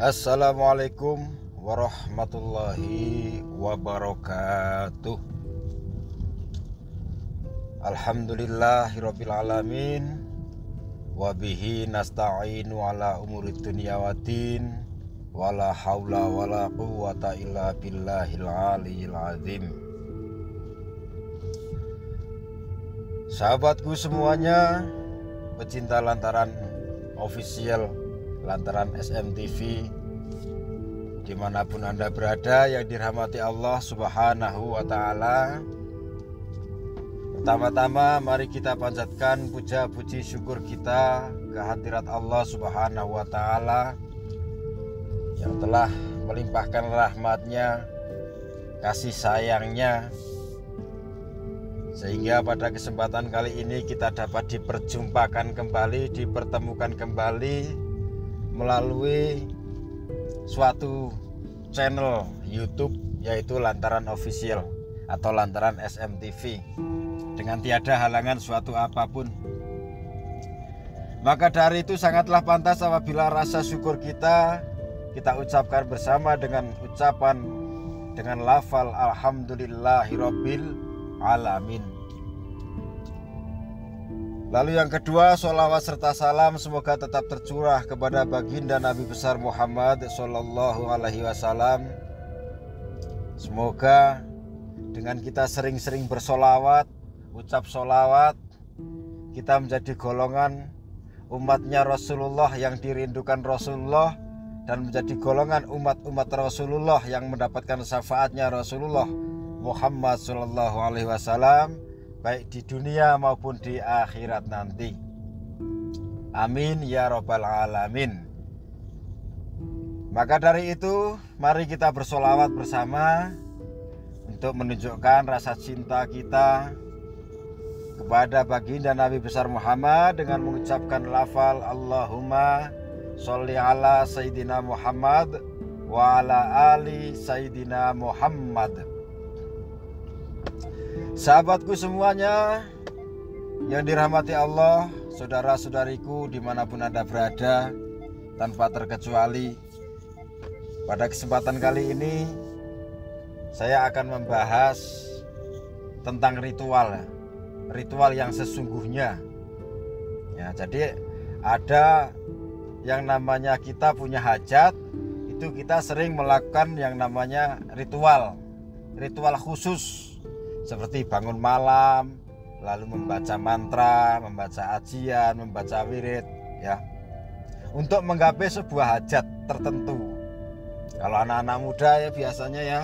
Assalamualaikum warahmatullahi wabarakatuh. Alhamdulillahirabbil alamin. Wabihi nasta'inu ala umurid dunya waddin. Wala haula wala quwwata illa billahil aliyil azim. Sahabatku semuanya, pecinta Lantaran Official, Lantaran SMTV, dimanapun Anda berada yang dirahmati Allah Subhanahu wa Ta'ala. Pertama-tama mari kita panjatkan puja puji syukur kita kehadirat Allah Subhanahu wa Ta'ala yang telah melimpahkan rahmatnya, kasih sayangnya, sehingga pada kesempatan kali ini kita dapat diperjumpakan kembali, dipertemukan kembali melalui suatu channel YouTube, yaitu Lantaran Official atau Lantaran SMTV, dengan tiada halangan suatu apapun. Maka dari itu sangatlah pantas apabila rasa syukur kita ucapkan bersama dengan ucapan, dengan lafal alhamdulillahirabbil alamin. Lalu yang kedua, sholawat serta salam semoga tetap tercurah kepada baginda Nabi besar Muhammad Sallallahu Alaihi Wasallam. Semoga dengan kita sering-sering bersolawat, ucap solawat, kita menjadi golongan umatnya Rasulullah yang dirindukan Rasulullah, dan menjadi golongan umat-umat Rasulullah yang mendapatkan syafaatnya Rasulullah Muhammad Sallallahu Alaihi Wasallam, baik di dunia maupun di akhirat nanti. Amin ya rabbal alamin. Maka dari itu, mari kita bersolawat bersama untuk menunjukkan rasa cinta kita kepada baginda Nabi besar Muhammad dengan mengucapkan lafal Allahumma sholli ala Sayyidina Muhammad wa ala ali Sayyidina Muhammad. Sahabatku semuanya yang dirahmati Allah, saudara-saudariku dimanapun Anda berada, tanpa terkecuali, pada kesempatan kali ini saya akan membahas tentang ritual yang sesungguhnya. Ya, jadi ada yang namanya kita punya hajat, itu kita sering melakukan yang namanya ritual khusus, seperti bangun malam, lalu membaca mantra, membaca ajian, membaca wirid, ya, untuk menggapai sebuah hajat tertentu. Kalau anak-anak muda ya biasanya ya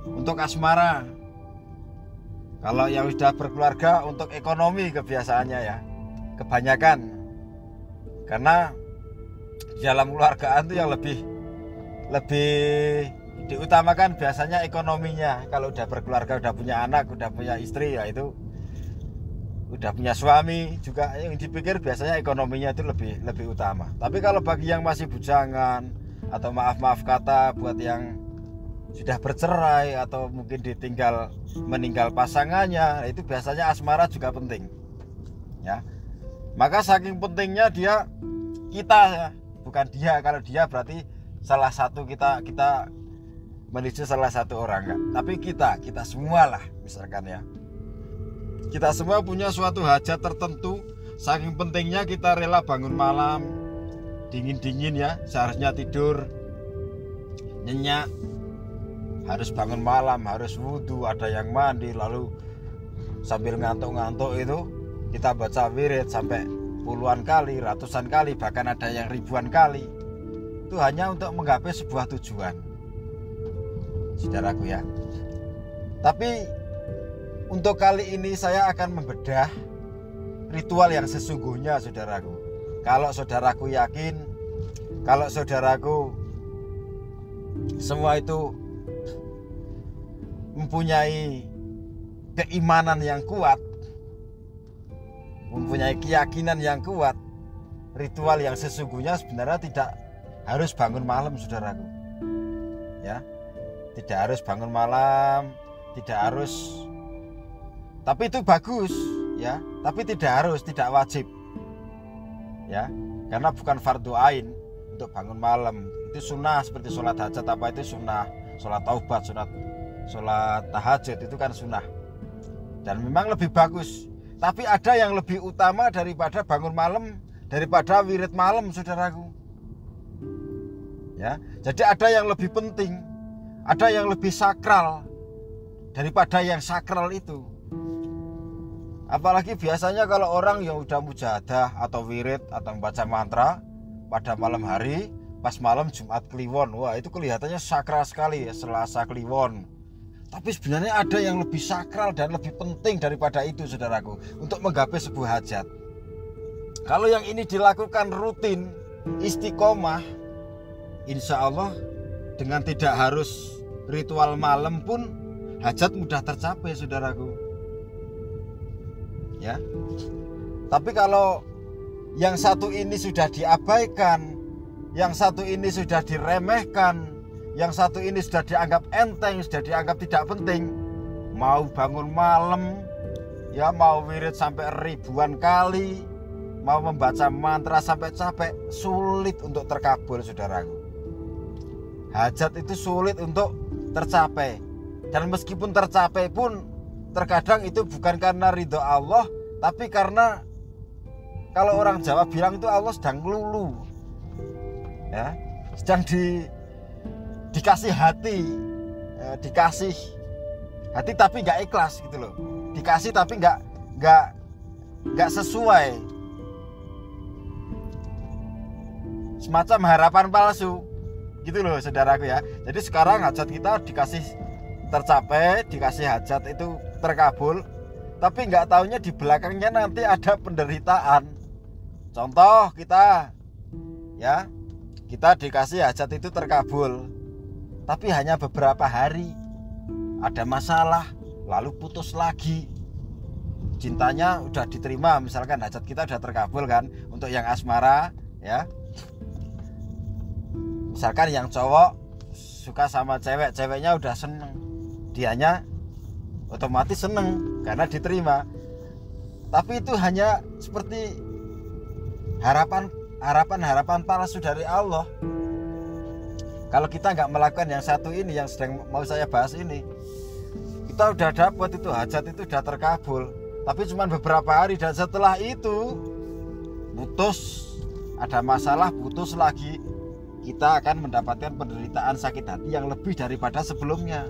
untuk asmara. Kalau yang sudah berkeluarga untuk ekonomi kebiasaannya ya, kebanyakan. Karena di dalam keluargaan itu yang lebih diutamakan biasanya ekonominya. Kalau udah berkeluarga, udah punya anak, udah punya istri, ya itu udah punya suami juga, yang dipikir biasanya ekonominya itu lebih utama. Tapi kalau bagi yang masih bujangan, atau maaf kata buat yang sudah bercerai atau mungkin meninggal pasangannya, itu biasanya asmara juga penting, ya. Maka saking pentingnya kita ya, bukan dia. Kalau dia berarti salah satu kita menuju salah satu orang, enggak. Tapi kita semua lah, misalkan ya, kita semua punya suatu hajat tertentu. Saking pentingnya kita rela bangun malam, dingin ya, seharusnya tidur nyenyak, harus bangun malam, harus wudhu, ada yang mandi, lalu sambil ngantuk-ngantuk itu kita baca wirid sampai puluhan kali, ratusan kali, bahkan ada yang ribuan kali. Itu hanya untuk menggapai sebuah tujuan, saudaraku ya. Tapi untuk kali ini saya akan membedah ritual yang sesungguhnya, saudaraku. Kalau saudaraku yakin, kalau saudaraku semua itu mempunyai keimanan yang kuat, mempunyai keyakinan yang kuat, ritual yang sesungguhnya sebenarnya tidak harus bangun malam, saudaraku. Ya, tidak harus bangun malam, tidak harus. Tapi itu bagus, ya. Tapi tidak wajib. Ya, karena bukan fardu ain untuk bangun malam. itu sunnah, seperti sholat hajat apa itu sunnah, sholat taubat, sholat tahajud itu kan sunnah dan memang lebih bagus. Tapi ada yang lebih utama daripada bangun malam, daripada wirid malam, saudaraku. Ya, jadi ada yang lebih penting, ada yang lebih sakral daripada yang sakral itu. Apalagi biasanya kalau orang yang udah mujahadah atau wirid atau membaca mantra pada malam hari, pas malam Jumat Kliwon, wah itu kelihatannya sakral sekali ya, Selasa Kliwon. Tapi sebenarnya ada yang lebih sakral dan lebih penting daripada itu, saudaraku, untuk menggapai sebuah hajat. Kalau yang ini dilakukan rutin, istiqomah, insya Allah dengan tidak harus ritual malam pun hajat mudah tercapai, saudaraku. Ya. Tapi kalau yang satu ini sudah diabaikan, yang satu ini sudah diremehkan, yang satu ini sudah dianggap enteng, sudah dianggap tidak penting, mau bangun malam, ya mau wirid sampai ribuan kali, mau membaca mantra sampai capek, sulit untuk terkabul, saudaraku. Hajat itu sulit untuk tercapai. Dan meskipun tercapai pun terkadang itu bukan karena ridho Allah, tapi karena kalau orang Jawa bilang itu Allah sedang lulu, ya, sedang dikasih hati, dikasih hati tapi nggak ikhlas gitu loh, dikasih tapi nggak sesuai, semacam harapan palsu gitu loh, saudaraku ya. Jadi sekarang hajat kita dikasih tercapai, dikasih hajat itu terkabul, tapi nggak taunya di belakangnya nanti ada penderitaan. Contoh kita dikasih hajat itu terkabul, tapi hanya beberapa hari ada masalah, lalu putus lagi. Cintanya udah diterima, misalkan hajat kita udah terkabul kan, untuk yang asmara ya. Misalkan yang cowok suka sama cewek, ceweknya udah seneng, dianya otomatis seneng karena diterima. Tapi itu hanya seperti harapan palsu dari Allah. Kalau kita nggak melakukan yang satu ini, yang sedang mau saya bahas ini, kita udah dapat itu hajat, itu udah terkabul, tapi cuma beberapa hari, dan setelah itu putus, ada masalah, putus lagi, kita akan mendapatkan penderitaan sakit hati yang lebih daripada sebelumnya.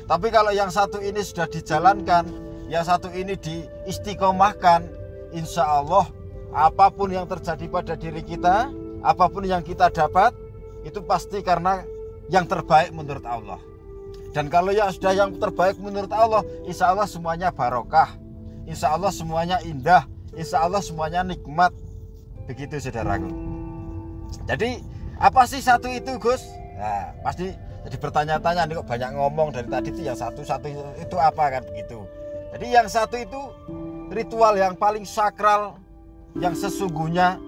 Tapi kalau yang satu ini sudah dijalankan, yang satu ini diistiqomahkan, insya Allah apapun yang terjadi pada diri kita, apapun yang kita dapat, itu pasti karena yang terbaik menurut Allah. Dan kalau yang sudah yang terbaik menurut Allah, insya Allah semuanya barokah, insya Allah semuanya indah, insya Allah semuanya nikmat. Begitu, saudaraku. Jadi apa sih satu itu, Gus? Nah, pasti jadi bertanya-tanya nih, kok banyak ngomong dari tadi itu, yang satu itu apa kan begitu. Jadi yang satu itu ritual yang paling sakral, yang sesungguhnya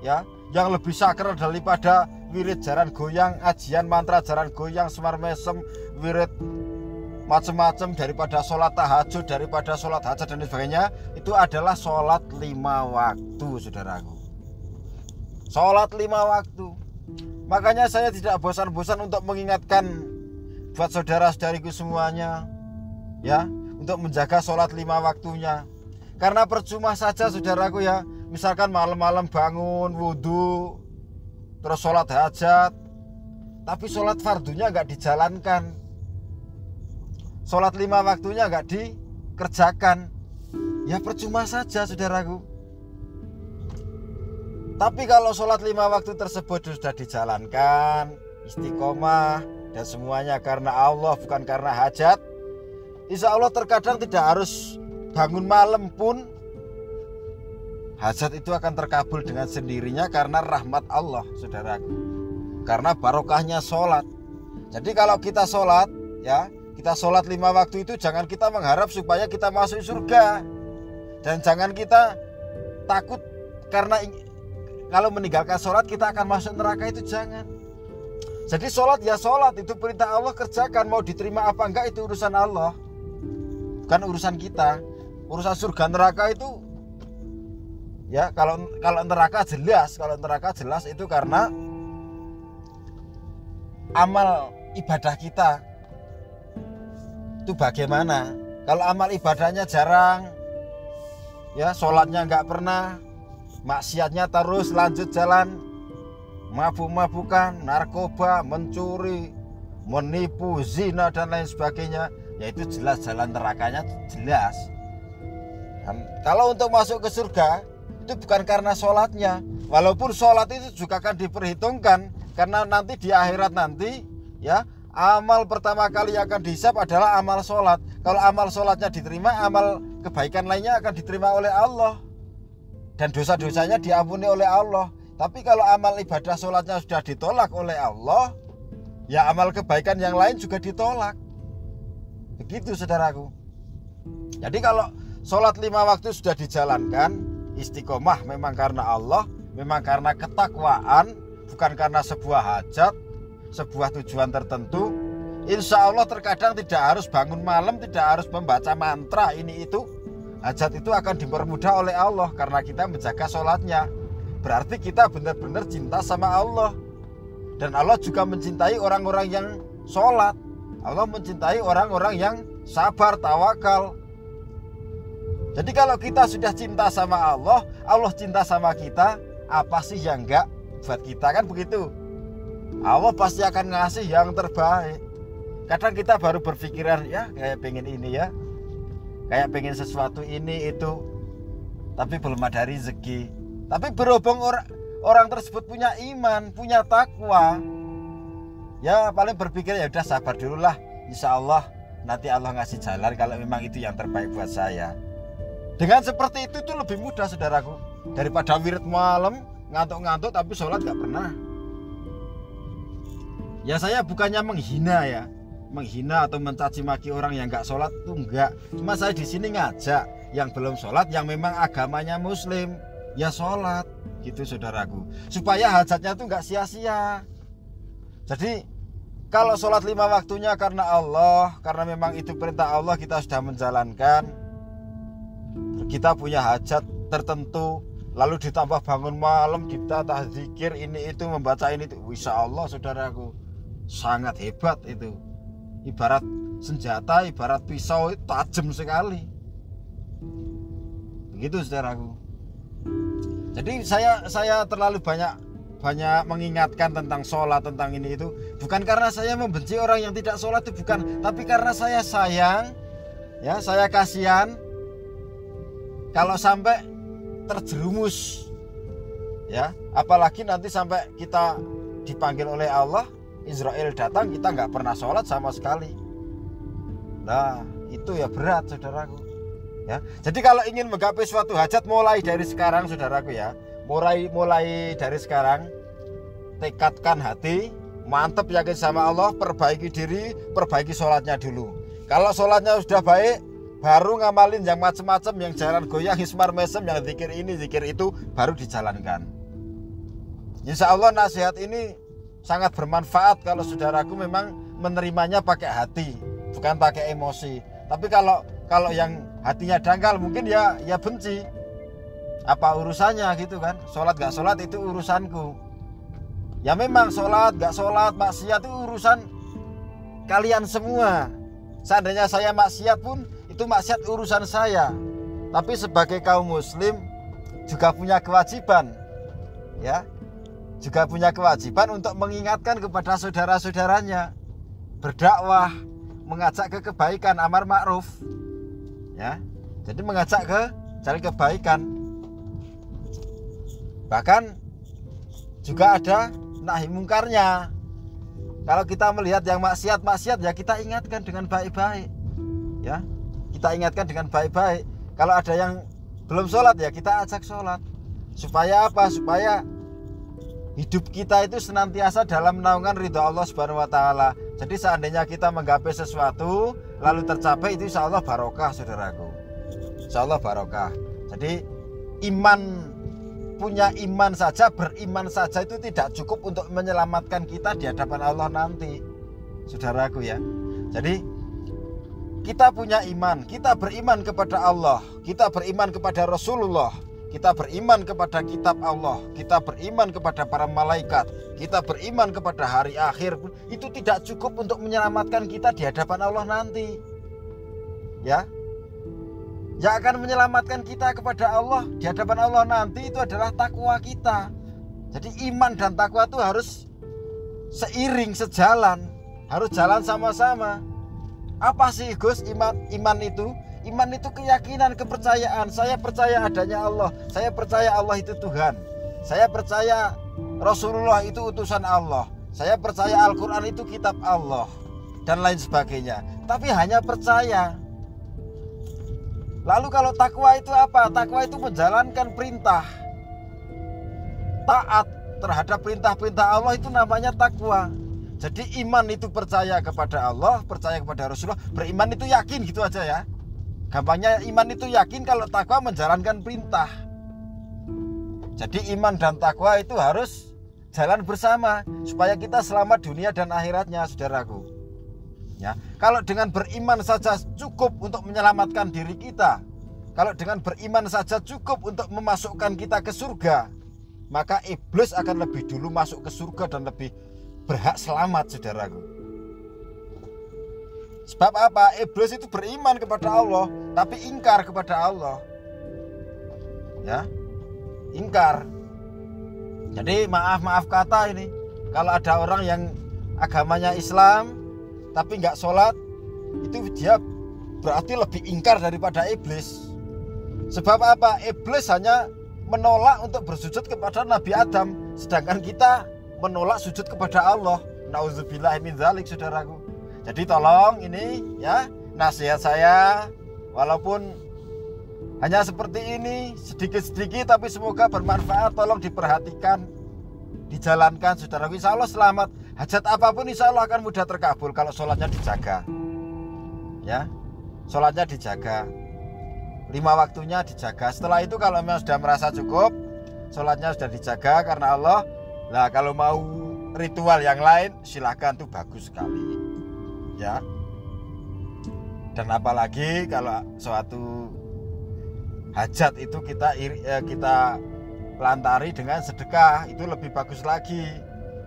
ya, yang lebih sakral daripada wirid jaran goyang, ajian mantra jaran goyang, semar mesem, wirid macam-macam, daripada sholat tahajud, daripada sholat hajat dan sebagainya, itu adalah sholat 5 waktu, saudaraku. Sholat 5 waktu. Makanya saya tidak bosan-bosan untuk mengingatkan buat saudara-saudariku semuanya, ya, untuk menjaga sholat 5 waktunya. Karena percuma saja, saudaraku ya, misalkan malam-malam bangun, wudhu, terus sholat hajat, tapi sholat fardunya nggak dijalankan, sholat 5 waktunya nggak dikerjakan, ya percuma saja, saudaraku. Tapi kalau sholat 5 waktu tersebut sudah dijalankan, istiqomah, dan semuanya karena Allah, bukan karena hajat, insya Allah terkadang tidak harus bangun malam pun hajat itu akan terkabul dengan sendirinya karena rahmat Allah, saudaraku. Karena barokahnya sholat. Jadi kalau kita sholat, ya, kita sholat 5 waktu itu jangan kita mengharap supaya kita masuk surga, dan jangan kita takut karena kalau meninggalkan sholat kita akan masuk neraka, itu jangan. Jadi sholat ya sholat, itu perintah Allah, kerjakan. Mau diterima apa enggak itu urusan Allah, bukan urusan kita. Urusan surga neraka itu ya, kalau neraka jelas, itu karena amal ibadah kita itu bagaimana. Kalau amal ibadahnya jarang, ya sholatnya nggak pernah, maksiatnya terus lanjut jalan, mabuk-mabukan, narkoba, mencuri, menipu, zina dan lain sebagainya, ya itu jelas jalan nerakanya jelas. Dan kalau untuk masuk ke surga itu bukan karena sholatnya, walaupun sholat itu juga akan diperhitungkan, karena nanti di akhirat nanti ya amal pertama kali yang akan dihisab adalah amal sholat. Kalau amal sholatnya diterima, amal kebaikan lainnya akan diterima oleh Allah dan dosa-dosanya diampuni oleh Allah. Tapi kalau amal ibadah sholatnya sudah ditolak oleh Allah, ya amal kebaikan yang lain juga ditolak. Begitu saudaraku. Jadi kalau sholat 5 waktu sudah dijalankan, istiqomah memang karena Allah, memang karena ketakwaan, bukan karena sebuah hajat, sebuah tujuan tertentu. Insya Allah terkadang tidak harus bangun malam, tidak harus membaca mantra ini itu. Hajat itu akan dipermudah oleh Allah karena kita menjaga sholatnya. Berarti kita benar-benar cinta sama Allah. Dan Allah juga mencintai orang-orang yang sholat. Allah mencintai orang-orang yang sabar, tawakal. Jadi kalau kita sudah cinta sama Allah, Allah cinta sama kita, apa sih yang enggak buat kita, kan begitu. Allah pasti akan ngasih yang terbaik. Kadang kita baru berpikiran, ya kayak pengen ini ya, kayak pengen sesuatu ini itu, tapi belum ada rezeki. Tapi berhubung orang tersebut punya iman, punya takwa, ya paling berpikir ya udah sabar dulu lah, insya Allah nanti Allah ngasih jalan kalau memang itu yang terbaik buat saya. Dengan seperti itu lebih mudah saudaraku, daripada wirid malam ngantuk-ngantuk tapi sholat gak pernah. Ya saya bukannya menghina atau mencaci maki orang yang nggak sholat, itu enggak. Cuma saya di sini ngajak yang belum sholat, yang memang agamanya muslim, ya sholat gitu saudaraku, supaya hajatnya itu nggak sia-sia. Jadi kalau sholat 5 waktunya karena Allah, karena memang itu perintah Allah, kita sudah menjalankan, kita punya hajat tertentu, lalu ditambah bangun malam, kita zikir ini itu, membaca ini itu, insya Allah saudaraku sangat hebat itu. Ibarat senjata, ibarat pisau, itu tajam sekali. Begitu saudaraku. Jadi saya terlalu banyak mengingatkan tentang sholat, tentang ini itu, bukan karena saya membenci orang yang tidak sholat, itu bukan, tapi karena saya sayang, ya saya kasihan kalau sampai terjerumus, ya apalagi nanti sampai kita dipanggil oleh Allah, Israel datang, kita nggak pernah sholat sama sekali. Nah itu ya berat saudaraku ya. Jadi kalau ingin menggapai suatu hajat, mulai dari sekarang saudaraku ya, mulai dari sekarang tekadkan hati, mantap yakin sama Allah, perbaiki diri, perbaiki sholatnya dulu. Kalau sholatnya sudah baik, baru ngamalin yang macam-macam, yang jalan goyang, hismar mesem, yang zikir ini zikir itu, baru dijalankan. Insya Allah nasihat ini sangat bermanfaat kalau saudaraku memang menerimanya pakai hati, bukan pakai emosi. Tapi kalau yang hatinya dangkal, mungkin ya benci. Apa urusannya gitu kan? Sholat gak sholat itu urusanku. Ya memang sholat gak sholat, maksiat itu urusan kalian semua. Seandainya saya maksiat pun, itu maksiat urusan saya. Tapi sebagai kaum muslim juga punya kewajiban, ya, juga punya kewajiban untuk mengingatkan kepada saudara-saudaranya, berdakwah, mengajak ke kebaikan, amar ma'ruf, ya. Jadi mengajak ke jalan kebaikan. Bahkan juga ada nahi mungkarnya. Kalau kita melihat yang maksiat ya kita ingatkan dengan baik-baik, ya. Kita ingatkan dengan baik-baik. Kalau ada yang belum sholat ya kita ajak sholat. Supaya apa? Supaya hidup kita itu senantiasa dalam naungan ridha Allah Subhanahu wa taala. Jadi seandainya kita menggapai sesuatu lalu tercapai, itu insya Allah barokah saudaraku. Insya Allah barokah. Jadi punya iman saja, beriman saja itu tidak cukup untuk menyelamatkan kita di hadapan Allah nanti, saudaraku ya. Jadi kita punya iman, kita beriman kepada Allah, kita beriman kepada Rasulullah, kita beriman kepada kitab Allah, kita beriman kepada para malaikat, kita beriman kepada hari akhir, itu tidak cukup untuk menyelamatkan kita di hadapan Allah nanti. Ya. Yang akan menyelamatkan kita kepada Allah di hadapan Allah nanti itu adalah takwa kita. Jadi iman dan takwa itu harus seiring, sejalan, harus jalan sama-sama. Apa sih Gus iman itu? Iman itu keyakinan, kepercayaan. Saya percaya adanya Allah. Saya percaya Allah itu Tuhan. Saya percaya Rasulullah itu utusan Allah. Saya percaya Al-Quran itu kitab Allah. Dan lain sebagainya. Tapi hanya percaya. Lalu kalau takwa itu apa? Takwa itu menjalankan perintah. Taat terhadap perintah-perintah Allah itu namanya takwa. Jadi iman itu percaya kepada Allah, percaya kepada Rasulullah. Beriman itu yakin gitu aja ya. Gampangnya iman itu yakin, kalau takwa menjalankan perintah. Jadi iman dan takwa itu harus jalan bersama supaya kita selamat dunia dan akhiratnya, saudaraku. Ya, kalau dengan beriman saja cukup untuk menyelamatkan diri kita, kalau dengan beriman saja cukup untuk memasukkan kita ke surga, maka iblis akan lebih dulu masuk ke surga dan lebih berhak selamat, saudaraku. Sebab apa? Iblis itu beriman kepada Allah tapi ingkar kepada Allah. Ya, ingkar. Jadi maaf kata ini, kalau ada orang yang agamanya Islam tapi nggak sholat, itu dia berarti lebih ingkar daripada iblis. Sebab apa? Iblis hanya menolak untuk bersujud kepada Nabi Adam, sedangkan kita menolak sujud kepada Allah. Nauzubillah min dzalik, saudaraku. Jadi tolong ini ya, nasihat saya, walaupun hanya seperti ini, sedikit-sedikit tapi semoga bermanfaat. Tolong diperhatikan, dijalankan, saudaraku. Insya Allah selamat. Hajat apapun insya Allah akan mudah terkabul kalau sholatnya dijaga. Ya, sholatnya dijaga, 5 waktunya dijaga. Setelah itu kalau memang sudah merasa cukup, sholatnya sudah dijaga karena Allah. Nah, kalau mau ritual yang lain silahkan, tuh bagus sekali. Ya. Dan apalagi kalau suatu hajat itu kita pelantari dengan sedekah, itu lebih bagus lagi.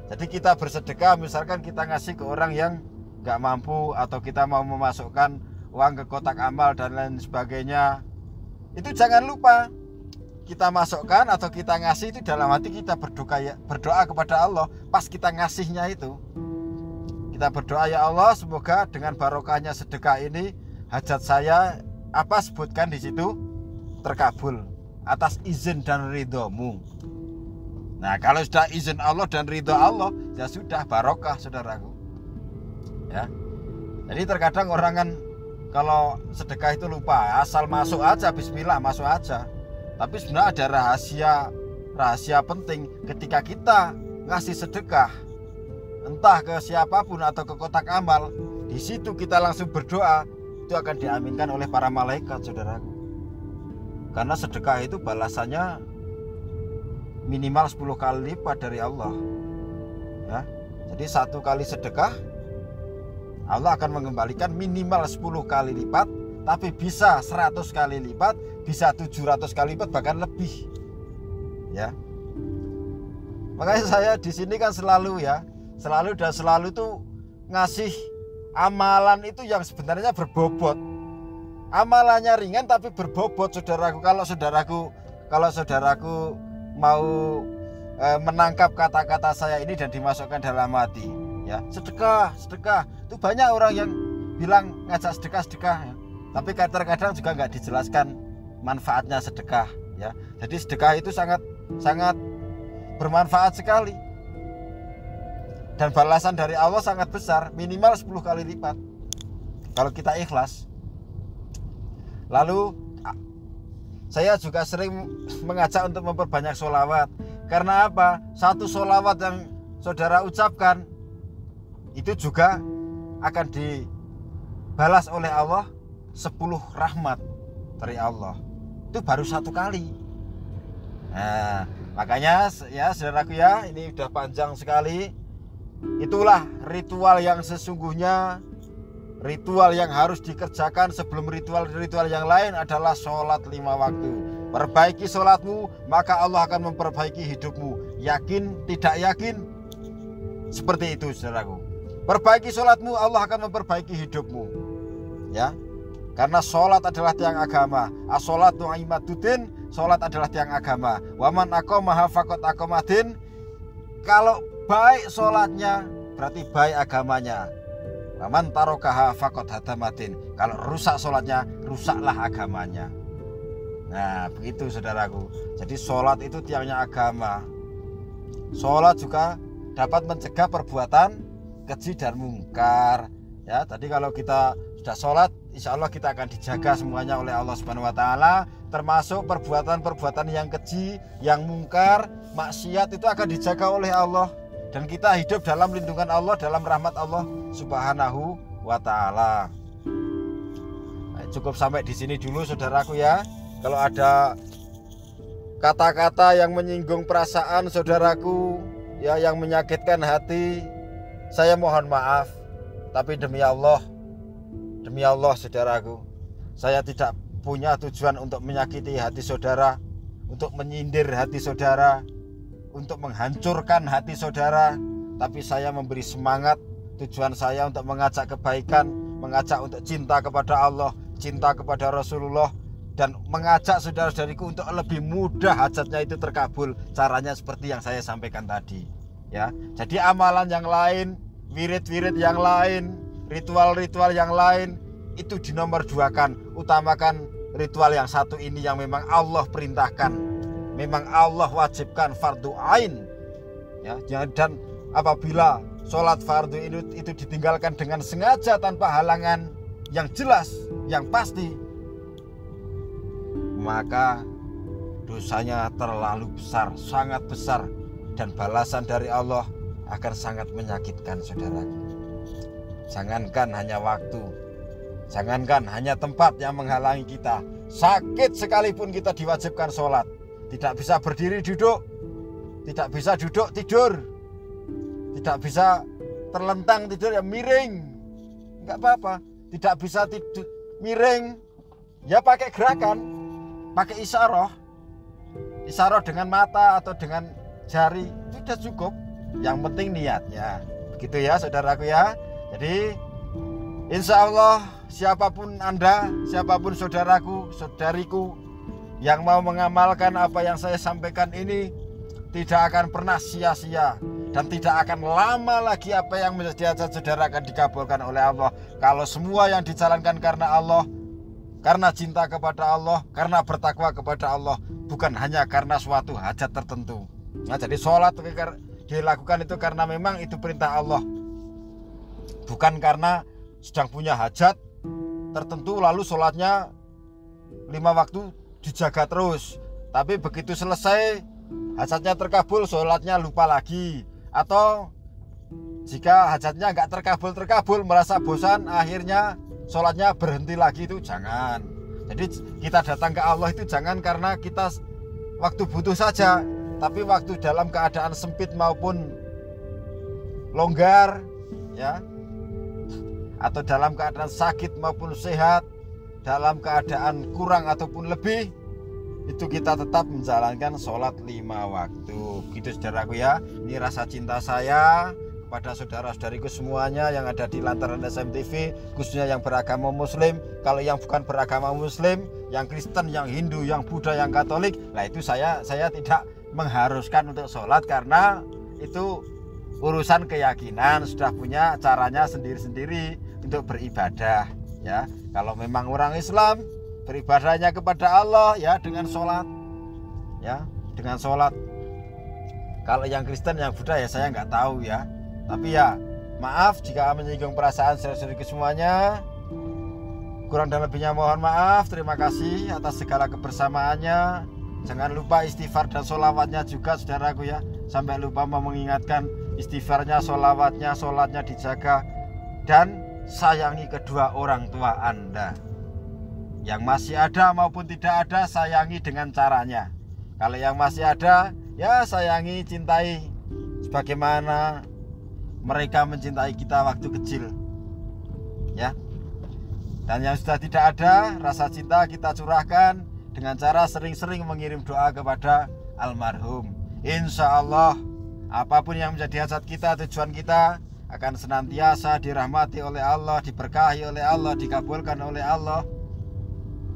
Jadi kita bersedekah, misalkan kita ngasih ke orang yang nggak mampu, atau kita mau memasukkan uang ke kotak amal dan lain sebagainya, itu jangan lupa kita masukkan atau kita ngasih itu dalam hati kita berdoa kepada Allah. Pas kita ngasihnya itu kita berdoa, ya Allah, semoga dengan barokahnya sedekah ini hajat saya apa sebutkan di situ terkabul atas izin dan ridhomu. Nah, kalau sudah izin Allah dan ridho Allah, ya sudah barokah, saudaraku. Ya. Jadi terkadang orang kan kalau sedekah itu lupa, asal masuk aja, bismillah masuk aja. Tapi sebenarnya ada rahasia penting ketika kita ngasih sedekah, entah ke siapapun atau ke kotak amal. Di situ kita langsung berdoa, itu akan diaminkan oleh para malaikat, saudaraku. Karena sedekah itu balasannya minimal 10 kali lipat dari Allah. Ya. Jadi 1 kali sedekah Allah akan mengembalikan minimal 10 kali lipat, tapi bisa 100 kali lipat, bisa 700 kali lipat, bahkan lebih. Ya. Makanya saya di sini kan selalu tuh ngasih amalan itu yang sebenarnya berbobot. Amalannya ringan tapi berbobot, saudaraku. Kalau saudaraku mau menangkap kata-kata saya ini dan dimasukkan dalam hati, ya, sedekah. Itu banyak orang yang bilang ngajak sedekah, ya. Tapi kadang-kadang juga nggak dijelaskan manfaatnya sedekah, ya. Jadi sedekah itu sangat bermanfaat sekali. Dan balasan dari Allah sangat besar, minimal 10 kali lipat kalau kita ikhlas. Lalu saya juga sering mengajak untuk memperbanyak sholawat. Karena apa? Satu sholawat yang saudara ucapkan itu juga akan dibalas oleh Allah 10 rahmat dari Allah. Itu baru 1 kali. Nah, makanya ya saudaraku ya, ini udah panjang sekali. Itulah ritual yang sesungguhnya, ritual yang harus dikerjakan sebelum ritual yang lain adalah sholat 5 waktu. Perbaiki sholatmu, maka Allah akan memperbaiki hidupmu. Yakin, tidak yakin? Seperti itu, saudaraku. Perbaiki sholatmu, Allah akan memperbaiki hidupmu. Ya, karena sholat adalah tiang agama. As-sholatu imaduddin, sholat adalah tiang agama. Waman aqamaha faqad aqamaddin. Kalau baik sholatnya, berarti baik agamanya. Waman tarokaha faqad hadamaddin. Kalau rusak sholatnya, rusaklah agamanya. Nah, begitu saudaraku. Jadi sholat itu tiangnya agama. Sholat juga dapat mencegah perbuatan keji dan mungkar. Ya, tadi kalau kita sudah sholat, insya Allah kita akan dijaga semuanya oleh Allah Subhanahu Wa Taala, termasuk perbuatan-perbuatan yang keji, yang mungkar, maksiat itu akan dijaga oleh Allah, dan kita hidup dalam lindungan Allah, dalam rahmat Allah Subhanahu Wa Taala. Nah, cukup sampai di sini dulu saudaraku ya. Kalau ada kata-kata yang menyinggung perasaan saudaraku, ya, yang menyakitkan hati, saya mohon maaf. Tapi demi Allah saudaraku, saya tidak punya tujuan untuk menyakiti hati saudara, untuk menyindir hati saudara, untuk menghancurkan hati saudara. Tapi saya memberi semangat. Tujuan saya untuk mengajak kebaikan, mengajak untuk cinta kepada Allah, cinta kepada Rasulullah, dan mengajak saudara-saudariku untuk lebih mudah hajatnya itu terkabul. Caranya seperti yang saya sampaikan tadi, ya. Jadi amalan yang lain, wirid-wirid yang lain, ritual-ritual yang lain itu dinomorduakan. Utamakan ritual yang satu ini yang memang Allah perintahkan, memang Allah wajibkan, fardu ain, ya. Dan apabila sholat fardu itu ditinggalkan dengan sengaja tanpa halangan yang jelas, yang pasti, maka dosanya terlalu besar, sangat besar, dan balasan dari Allah akan sangat menyakitkan saudaraku. Jangankan hanya waktu, jangankan hanya tempat yang menghalangi kita, sakit sekalipun kita diwajibkan sholat, tidak bisa berdiri duduk, tidak bisa duduk tidur, tidak bisa terlentang tidur ya miring, nggak apa-apa. Tidak bisa tidur miring, ya pakai gerakan, pakai isyarah dengan mata atau dengan jari, itu sudah cukup. Yang penting niatnya. Begitu ya saudaraku ya. Jadi insya Allah siapapun Anda, siapapun saudaraku, saudariku yang mau mengamalkan apa yang saya sampaikan ini, tidak akan pernah sia-sia, dan tidak akan lama lagi apa yang menjadi hajat saudara akan dikabulkan oleh Allah. Kalau semua yang dijalankan karena Allah, karena cinta kepada Allah, karena bertakwa kepada Allah, bukan hanya karena suatu hajat tertentu. Nah, jadi sholat dilakukan itu karena memang itu perintah Allah, bukan karena sedang punya hajat tertentu lalu sholatnya 5 waktu dijaga terus, tapi begitu selesai hajatnya terkabul, sholatnya lupa lagi. Atau jika hajatnya nggak terkabul, merasa bosan, akhirnya sholatnya berhenti lagi, itu jangan. Jadi kita datang ke Allah itu jangan karena kita waktu butuh saja, tapi waktu dalam keadaan sempit maupun longgar, ya, atau dalam keadaan sakit maupun sehat, dalam keadaan kurang ataupun lebih, itu kita tetap menjalankan sholat 5 waktu. Begitu saudaraku ya. Ini rasa cinta saya kepada saudara-saudariku semuanya yang ada di Lantaran SMTV, khususnya yang beragama Muslim. Kalau yang bukan beragama Muslim, yang Kristen, yang Hindu, yang Buddha, yang Katolik, nah itu saya tidak mengharuskan untuk sholat, karena itu urusan keyakinan, sudah punya caranya sendiri-sendiri untuk beribadah, ya. Kalau memang orang Islam, beribadahnya kepada Allah ya dengan sholat, ya, dengan sholat. Kalau yang Kristen, yang Buddha ya saya nggak tahu ya. Tapi ya maaf jika menyinggung perasaan saudara-saudariku semuanya. Kurang dan lebihnya mohon maaf. Terima kasih atas segala kebersamaannya. Jangan lupa istighfar dan sholawatnya juga saudaraku ya. Sampai lupa mau mengingatkan, istighfarnya, sholawatnya, sholatnya dijaga. Dan sayangi kedua orang tua Anda. Yang masih ada maupun tidak ada, sayangi dengan caranya. Kalau yang masih ada, ya sayangi, cintai sebagaimana mereka mencintai kita waktu kecil, ya. Dan yang sudah tidak ada, rasa cinta kita curahkan, dengan cara sering-sering mengirim doa kepada almarhum. Insya Allah apapun yang menjadi hajat kita, tujuan kita akan senantiasa dirahmati oleh Allah, diberkahi oleh Allah, dikabulkan oleh Allah,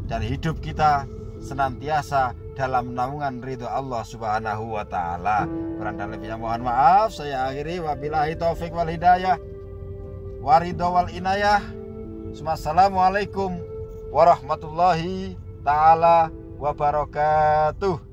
dan hidup kita senantiasa dalam naungan ridho Allah Subhanahu wa ta'ala. Kurang dan lebihnya mohon maaf. Saya akhiri, wabillahi taufik wal hidayah waridho wal inayah. Assalamualaikum warahmatullahi ta'ala wabarakatuh.